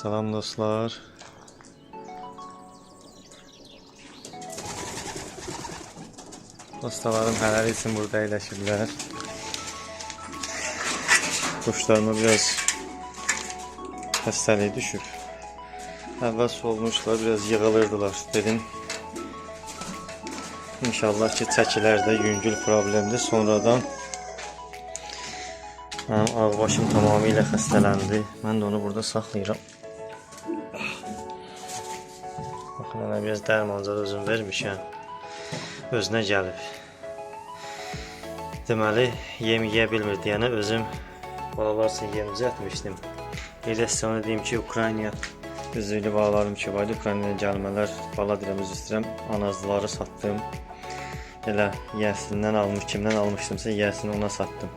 Salam dostlar. Dostlarım hələlik üçün burada əyləşiblər. Quşlarıma biraz xəstəlik düşüb. Əvvəl solmuşlar, biraz yığılırdılar. Dedim, İnşallah ki çəkilər də yüngül problemdir. Sonradan mənim ağbaşım tamamilə xəstələndi. Mən də onu burada saxlayıram. Baxın, mənə biraz dərmanca özüm vermişəm. Özünə gəlib. Deməli, yem yeyə bilmir deyənə özüm balalar üçün yem düzəltmişdim. Bir də sizə onu deyim ki, Ukrayna üzüylü balalarım ki vardı. Ukraynaya gəlmələr, bala deyirəm, üzr istəyirəm, anazları satdım. Elə yəsindən almış, kimdən almışdımsa yəsini ona satdım.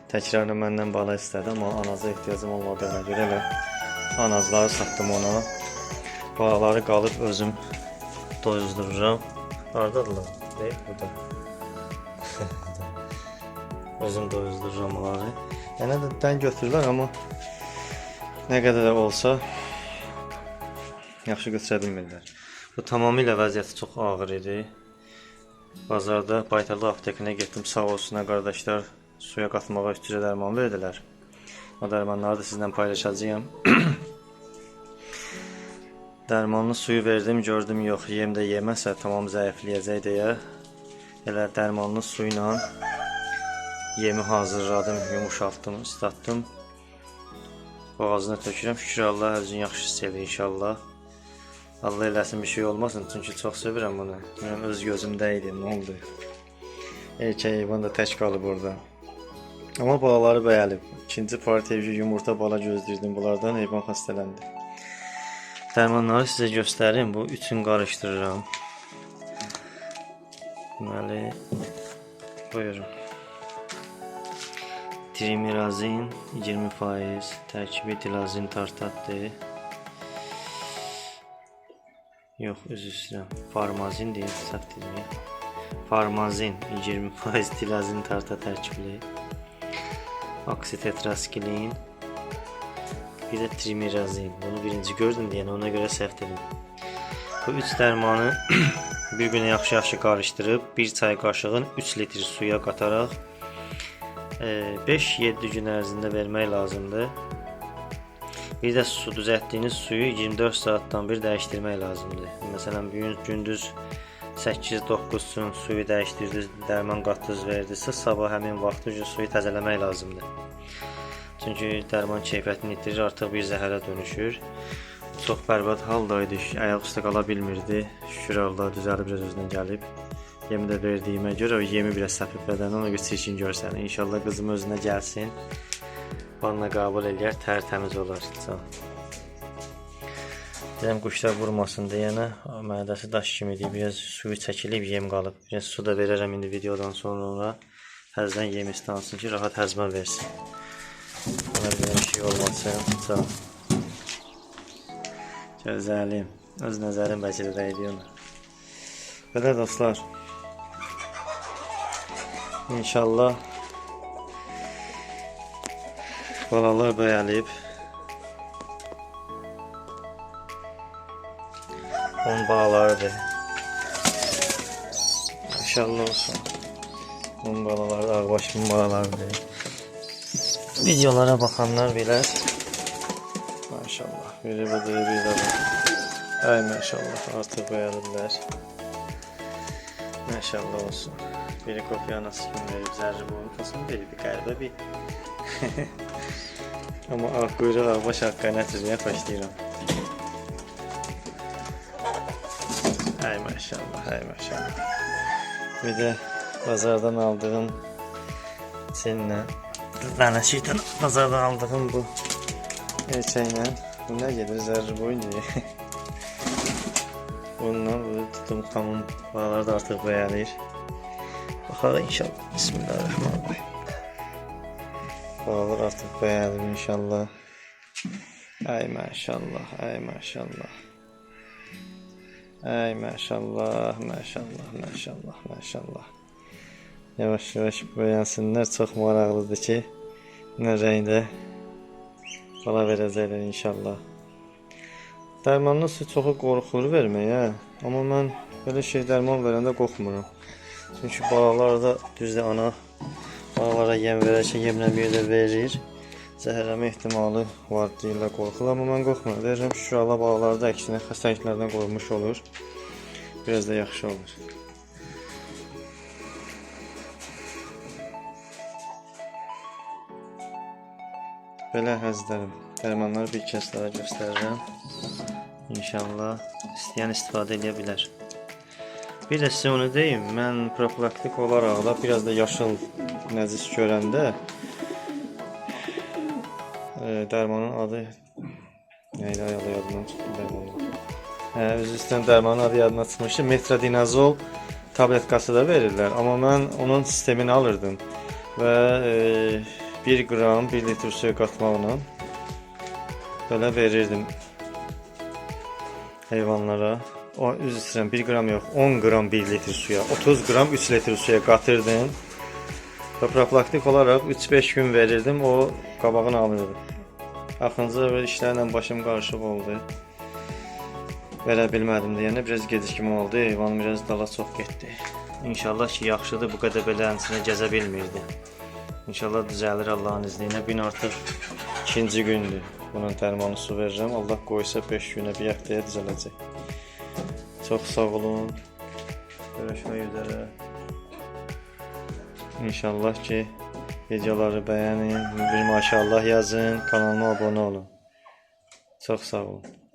Təkrarla məndən bala istədi, amma anaza ehtiyacım olmadığına görə elə anazları satdım ona. Balaları qalıb özüm doyuzdururam. Haradadılar? Deyil, burada. Özüm doyuzdururam onları. Yəni də dən götürürlər, amma nə qədər də olsa yaxşı götürə bilmirlər. Bu tamamilə vəziyyəti çox ağır idi. Bazarda Baytarlı aptekinə getdim, sağ olsunlar qardaşlar suya qatmağa üstücə dərman verdilər. O dərmanları da sizlə paylaşacağım. Dərmanlı suyu verdim, gördüm yox, yem də yeməsə tamam zəifləyəcək deyə elə dərmanlı su ilə yemi hazırladım, yumuşaltdım, ıslatdım. Boğazına tökürəm, şükür Allah, hər gün yaxşı hiss edir inşallah. Allah eləsin bir şey olmasın, çünki çox sevirəm bunu. Mənim öz gözümdə idi, nə oldu? Erkək heyvan da tək qalıb orada. Amma balaları bəyəlib. İkinci partiya yumurta bala gözləyirdim, bunlardan heyvan xəstələndi. Dərmanları sizə göstərim, bu üçün qarışdırıram. Deməli, buyurun. Trimirazin 20%, tərkibi dilazin tartatdır. Yox, üzr istəyirəm. Farmazin deyil, səhv deyil. Farmazin 20% dilazin tarta tərkibli. Oksitetraskilin. Bir də trimirazin. Bunu birinci gördüm deyən, ona görə səhv dedim. Bu 3 dərmanı bir günə yaxşı-yaxşı qarışdırıb 1 çay qaşığın 3 litr suya qataraq 5-7 gün ərzində vermək lazımdır. Bir də su düzəltdiyiniz suyu 24 saatdan bir dəyişdirmək lazımdır. Məsələn, gündüz 8-9 gün suyu dəyişdirdiniz, dərman qatdınız, verdinizsə, sabah həmin vaxtı suyu təzələmək lazımdır. Çünki dərman keyfiyyətini itirir, artıq bir zəhərə dönüşür. Çox bərbad haldaydı, ayaq üstə qala bilmirdi. Şükür Allah, düzəlib biraz özünə gəlib. Yemi də verdiyimə görə o yemi biraz səpib bədəni, ona görə çirkin görsənir. İnşallah qızım özünə gəlsin, vanna qəbul eləyər, tərtəmiz olar. Deyəm, quşlar vurmasın deyənə, mədəsi daş kimidir, biraz suyu çəkilib, yem qalıb. Biraz su da verərəm indi videodan sonra, həzdən yem istansın ki, rahat həzmə versin. Ona bir şey olmasın. Gözəlim. Öz nəzərim bəlkə də dəydi ona. Belə dostlar. İnşallah balalar bəyəlib. 10 balalardır. İnşallah olsun. 10 balalar, ağbaşımın balalardır. Videolara baxanlar bilər. Maşallah. Biri budur, bir də bu. Ay maşallah. Artıq bəyəliblər. Maşallah olsun. Biri kopya anası kimi verib, zərri boyun kasını verib, bir qəribə bir. Amma ağ quyruq, ağbaş haqqı nəticəyə başlayıram. Ay maşallah, ay maşallah. Bir də bazardan aldığım seninlə Dənəşikdən bazardan aldığım bu erkəklə bu nə gedir, zərri boyun deyə. Bununla bu tutum xamın balaları da artıq bəyəlir. Baxarıq inşallah. Bismillahirrahmanirrahim. Balalar artıq bəyəlir inşallah. Ay maşallah, ay maşallah. Ay maşallah, maşallah, maşallah, maşallah. Yavaş-yavaş bəyənsinlər, çox maraqlıdır ki, nə rəngdə bala verəcəklər inşallah. Dərmanlı su çoxu qorxur verməyə, amma mən belə şey dərman verəndə qorxmuram. Çünki balalarda düzdür ana balalara yem verərkən yemlə bir də verir. Zəhərləmə ehtimalı var deyirlər, qorxurlar, amma mən qorxmuram. Verirəm, şükür Allah balalarda əksinə xəstəliklərdən qorunmuş olur. Biraz da yaxşı olur. Belə əzizlərim, dərmanları bir kəs daha göstərirəm. İnşallah istəyən istifadə edə bilər. Bir də sizə onu deyim, mən profilaktik olaraq da biraz da yaşıl nəcis görəndə dərmanın adı neydi, yadımdan çıxdı dərmanın. Özü istəyən dərmanın adı yadına çıxmışdı. Metronidazol tabletkası da verirlər, amma mən onun sistemini alırdım və 1 qram 1 litr suya qatmaqla belə verirdim heyvanlara. Üzr istəyirəm, 1 qram yox, 10 qram 1 litr suya, 30 qram 3 litr suya qatırdım və profilaktik olaraq 3-5 gün verirdim, o qabağını alırdı. Axırıncı işlərlə başım qarışıq oldu. Verə bilmədim deyəndə biraz gecikmə oldu, heyvanım biraz dala çox getdi. İnşallah ki, yaxşıdır, bu qədər belə həmçinə gəzə bilmirdi. İnşallah düzəlir Allahın izni ilə. Gün artıq 2-ci gündür. Bunun dərmanı su verirəm. Allah qoysa 5 günə, bir həftəyə düzələcək. Çox sağ olun. Görüşmək üzərə. İnşallah ki, videoları bəyənin, bir maşallah yazın, kanalıma abunə olun. Çox sağ olun.